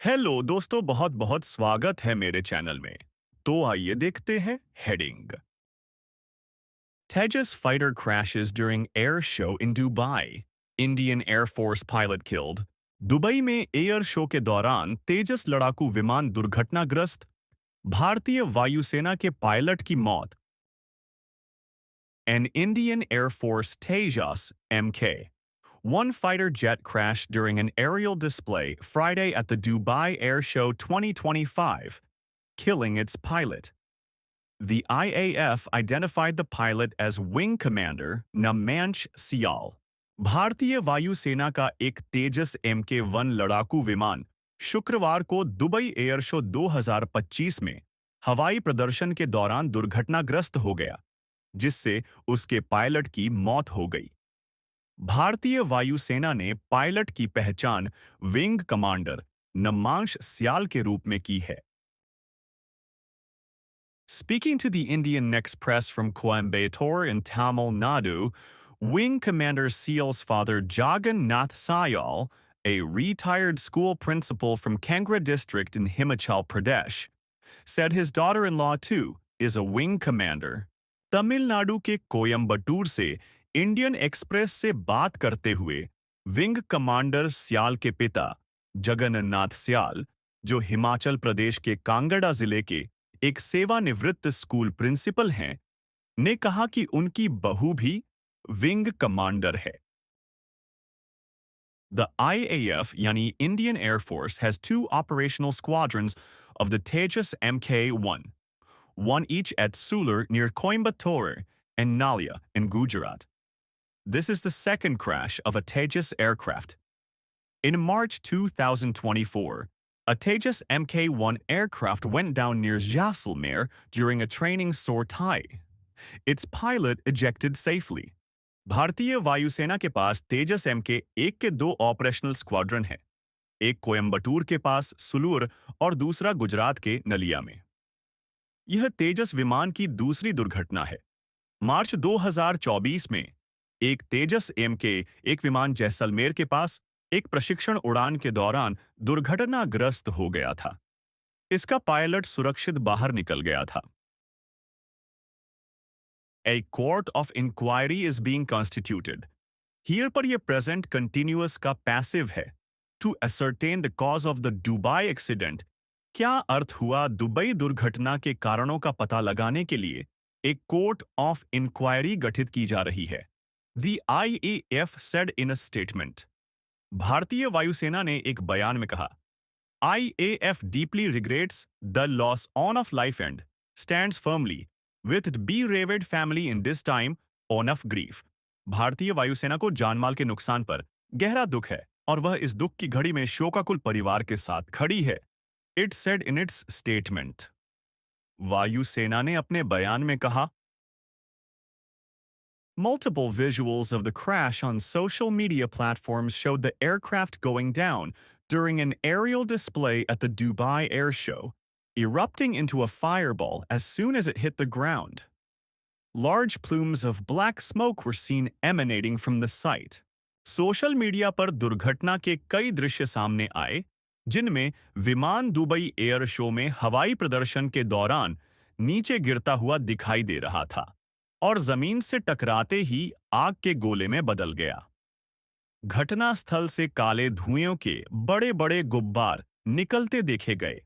Hello दोस्तों, बहुत बहुत स्वागत है मेरे चैनल में। तो आइए देखते हैं heading. Tejas fighter crashes during air show in Dubai. Indian Air Force pilot killed. Dubai में एयर शो के दौरान तेजस लड़ाकू विमान दुर्घटनाग्रस्त। भारतीय वायुसेना के पायलट की मौत। An Indian Air Force Tejas Mk. One fighter jet crashed during an aerial display Friday at the Dubai Air Show 2025, killing its pilot. The IAF identified the pilot as Wing Commander Namanch Sial. भारतीय वायुसेना का एक तेजस MK-1 लड़ाकू विमान शुक्रवार को Dubai air show 2025 में हवाई प्रदर्शन के दौरान दुर्घटनाग्रस्त हो गया, जिससे उसके पायलट की मौत हो गई। भारतीय वायुसेना ने पायलट की पहचान विंग कमांडर नमांश सियाल के रूप में की है। Speaking to the Indian Express from Coimbatore in Tamil Nadu, Wing Commander Seal's father Jagan Nath Sayal, a retired school principal from Kangra district in Himachal Pradesh, said his daughter-in-law too is a wing commander. Tamil Nadu के कोयम्बटूर से Indian express से बात करते हुए wing commander सियाल के पिता जगन्नाथ सियाल, जो हिमाचल प्रदेश के कांगड़ा जिले के एक सेवानिवृत्त स्कूल प्रिंसिपल हैं, ने कहा कि उनकी बहू भी विंग कमांडर है। The IAF, यानी Indian Air Force, has two operational squadrons of the Tejas Mk-1, one each at Sulur near Coimbatore and Nalia in Gujarat. This is the second crash of a Tejas aircraft. In March 2024, a Tejas Mk-1 aircraft went down near Jaisalmer during a training sortie. Its pilot ejected safely. भारतीय वायुसेना के पास तेजस MK-1 के दो operational squadron हैं, एक कोयम्बटूर के पास सुलूर और दूसरा गुजरात के नलिया में। यह तेजस विमान की दूसरी दुर्घटना है। मार्च 2024 में एक तेजस MK-1 विमान जैसलमेर के पास एक प्रशिक्षण उड़ान के दौरान दुर्घटनाग्रस्त हो गया था। इसका पायलट सुरक्षित बाहर निकल गया था। A court of inquiry is being constituted. Here पर यह present continuous का passive है। To ascertain the cause of the Dubai accident, क्या अर्थ हुआ दुबई दुर्घटना के कारणों का पता लगाने के लिए एक कोर्ट ऑफ इंक्वायरी गठित की जा रही है। The IAF said in a statement. भारतीय वायुसेना ने एक बयान में कहा, IAF deeply regrets the loss of life and stands firmly with the bereaved family in this time of grief. भारतीय वायुसेना को जानमाल के नुकसान पर गहरा दुख है और वह इस दुख की घड़ी में शोकाकुल परिवार के साथ खड़ी है। It said in its statement. वायुसेना ने अपने बयान में कहा, Multiple visuals of the crash on social media platforms showed the aircraft going down during an aerial display at the Dubai Air Show, erupting into a fireball as soon as it hit the ground. Large plumes of black smoke were seen emanating from the site. Social media पर दुर्घटना के कई दृश्य सामने आए, जिनमें विमान Dubai air show में हवाई प्रदर्शन के दौरान नीचे गिरता हुआ दिखाई दे रहा था और जमीन से टकराते ही आग के गोले में बदल गया। घटनास्थल से काले धुएं के बड़े-बड़े गुब्बार निकलते देखे गए।